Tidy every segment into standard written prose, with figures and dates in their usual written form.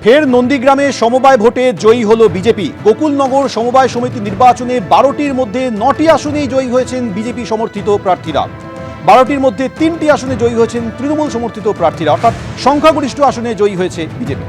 ফের নন্দীগ্রামে সমবায় ভোটে জয়ী হল বিজেপি। গোকুলনগর সমবায় সমিতি নির্বাচনে 12টির মধ্যে 9টি আসনেই জয়ী হয়েছেন বিজেপি সমর্থিত প্রার্থীরা। 12টির মধ্যে 3টি আসনে জয়ী হয়েছেন তৃণমূল সমর্থিত প্রার্থীরা, অর্থাৎ সংখ্যাগরিষ্ঠ আসনে জয়ী হয়েছে বিজেপি।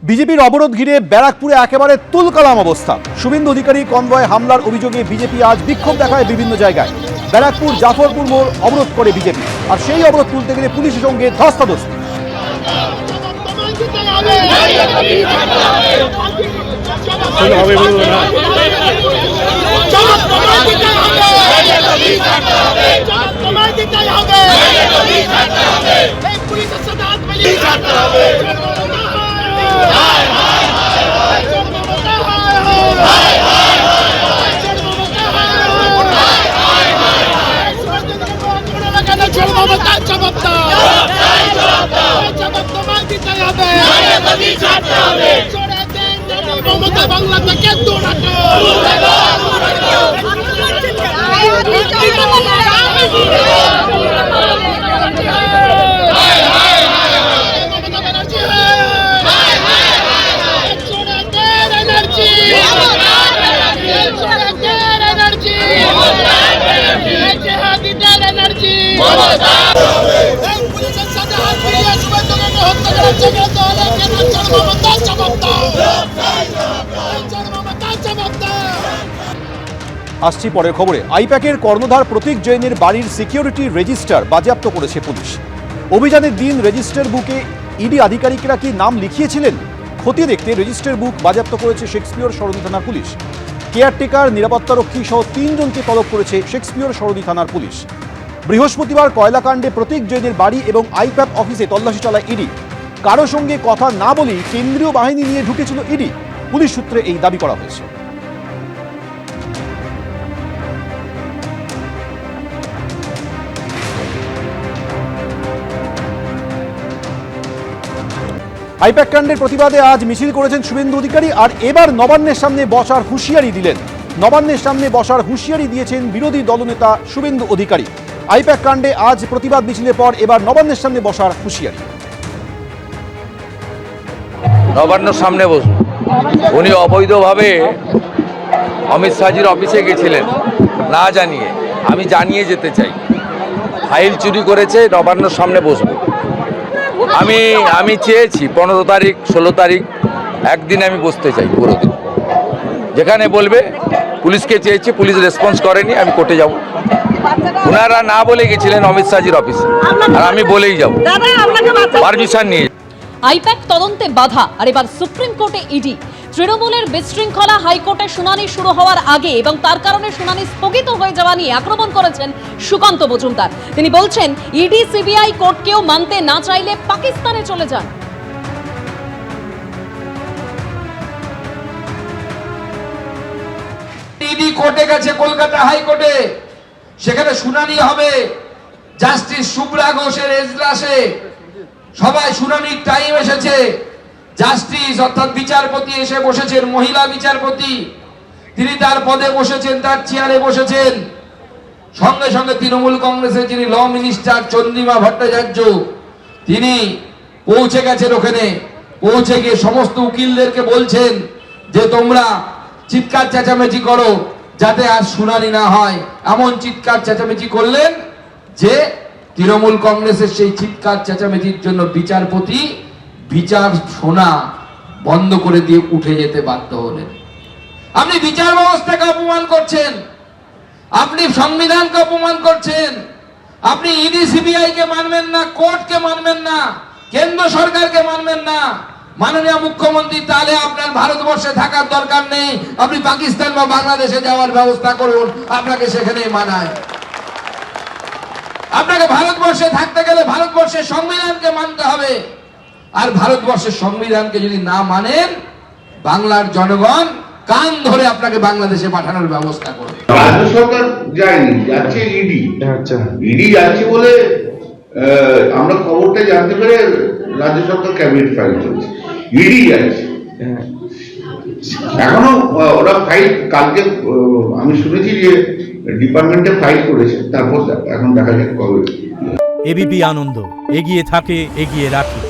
বিজেপির অবরোধ ঘিরে ব্যারাকপুরে একেবারে তুলকালাম অবস্থা। শুভেন্দু অধিকারী কনভয় হামলার অভিযোগে বিজেপি আজ বিক্ষোভ দেখায় বিভিন্ন জায়গায়। ব্যারাকপুর জাফরপুর মোড় অবরোধ করে বিজেপি, আর সেই অবরোধ তুলতে গেলে পুলিশের সঙ্গে ধস্তাধস্তি। বাংলা থেকে আসছি পরের খবরে। আইপ্যাকের কর্ণধার প্রতীক জৈনের বাড়ির সিকিউরিটি রেজিস্টার বাজেয়াপ্ত করেছে পুলিশ। অভিযানের দিন রেজিস্টার বুকে ইডি আধিকারিকরা কি নাম লিখিয়েছিলেন খতিয়ে দেখতে রেজিস্টার বুক বাজেয়াপ্ত করেছে শেক্সপিয়র সরণি থানার পুলিশ। কেয়ারটেকার, নিরাপত্তারক্ষী সহ 3 জনকে তলব করেছে শেক্সপিয়র সরণি থানার পুলিশ। বৃহস্পতিবার কয়লাকাণ্ডে প্রতীক জৈনের বাড়ি এবং আইপ্যাক অফিসে তল্লাশি চালায় ইডি। কারো সঙ্গে কথা না বলেই কেন্দ্রীয় বাহিনী নিয়ে ঢুকেছিল ইডি, পুলিশ সূত্রে এই দাবি করা হয়েছে। আইপ্যাক কাণ্ডের প্রতিবাদে আজ মিছিল করেছেন শুভেন্দু অধিকারী, আর এবার নবান্নের সামনে বসার হুঁশিয়ারি দিলেন। নবান্নের সামনে বসার হুঁশিয়ারি দিয়েছেন বিরোধী দলনেতা শুভেন্দু অধিকারী। আইপ্যাক কাণ্ডে আজ প্রতিবাদ মিছিলের পর এবার নবান্নের সামনে বসার হুঁশিয়ারি। নবান্নের সামনে বসুন। উনি অবৈধভাবে অমিত শাহজির অফিসে গেছিলেন না জানিয়ে, আমি জানিয়ে যেতে চাই। ফাইল চুরি করেছে, নবান্নের সামনে বসবো। আমি চেয়েছি 15 তারিখ 16 তারিখ একদিন আমি বসতে চাই পুরো দিন। যেখানে বলবে, পুলিশকে চেয়েছি, পুলিশ রেসপন্স করেনি, আমি কোর্টে যাব। ওনারা না বলে গেছিলেন অমিত শাহজির অফিসে, আর আমি বলেই যাব, পারমিশন নিয়ে। আইপ্যাক তদন্তে বাধা, আর এবার সুপ্রিম কোর্টে ইডি। তৃণমূলের বিশৃঙ্খলা হাইকোর্টে শুনানি শুরু হওয়ার আগে এবং তার কারণে শুনানি স্থগিত হয়ে যাওয়া নিয়ে আক্রমণ করেছেন সুকান্ত মজুমদার। তিনি বলছেন, ইডি সিবিআই কোর্টকেও মানতে না চাইলে পাকিস্তানে চলে যান। ইডি কোর্টে গেছে, কলকাতা হাইকোর্টে, সেখানে শুনানি হবে। জাস্টিস শুভ্রা ঘোষের এজলাসে সবাই শুনানির টাইম এসেছে। জাস্টিস অর্থাৎ বিচারপতি এসে বসেছেন, মহিলা বিচারপতি, তিনি তার পদে বসেছেন, তার চেয়ারে বসেছেন। সঙ্গে সঙ্গে তৃণমূল কংগ্রেসের যিনি ল মিনিস্টার চন্দ্রিমা ভট্টাচার্য, তিনি পৌঁছে গেছেন ওখানে। পৌঁছে গিয়ে সমস্ত উকিলদেরকে বলছেন যে তোমরা চিৎকার চেঁচামেচি করো যাতে আর শুনানি না হয়। এমন চিৎকার চেঁচামেচি করলেন যে তৃণমূল কংগ্রেসের সেই চিৎকার চেঁচামেচির জন্য বিচারপতি বিচার শোনা বন্ধ করে দিয়ে উঠে যেতে বাধ্য হলেন। আপনি বিচার ব্যবস্থাকে অপমান করছেন, আপনি সংবিধানকে অপমান করছেন, আপনি ইডি সিবিআই কে মানবেন না, কোর্টকে মানবেন না, কেন্দ্র সরকারকে মানবেন না। মাননীয় মুখ্যমন্ত্রী, তাহলে আপনার ভারতবর্ষে থাকার দরকার নেই, আপনি পাকিস্তান বা বাংলাদেশে যাওয়ার ব্যবস্থা করুন, আপনাকে সেখানেই মানায়। আপনাকে ভারতবর্ষে থাকতে গেলে ভারতবর্ষের সংবিধানকে মানতে হবে। আর ভারতবর্ষের সংবিধানকে যদি না মানেন, বাংলার জনগণ কান ধরে আপনাকে বাংলাদেশে পাঠানোর ব্যবস্থা করবে। রাজ্য সরকার যায়নি, যাচ্ছে ইডি। ইডি যাচ্ছে বলে আমরা খবরটা জানতে পেরে রাজ্য সরকার ক্যাবিনেট ফাইল করছে, ইডি যাচ্ছে। এখনো ওরা ফাইল কালকে আমি শুনেছি যে ডিপার্টমেন্টে ফাইল করেছে, তারপর এখন দেখা যাক কবে। এবিপি আনন্দ, এগিয়ে থাকে, এগিয়ে রাখে।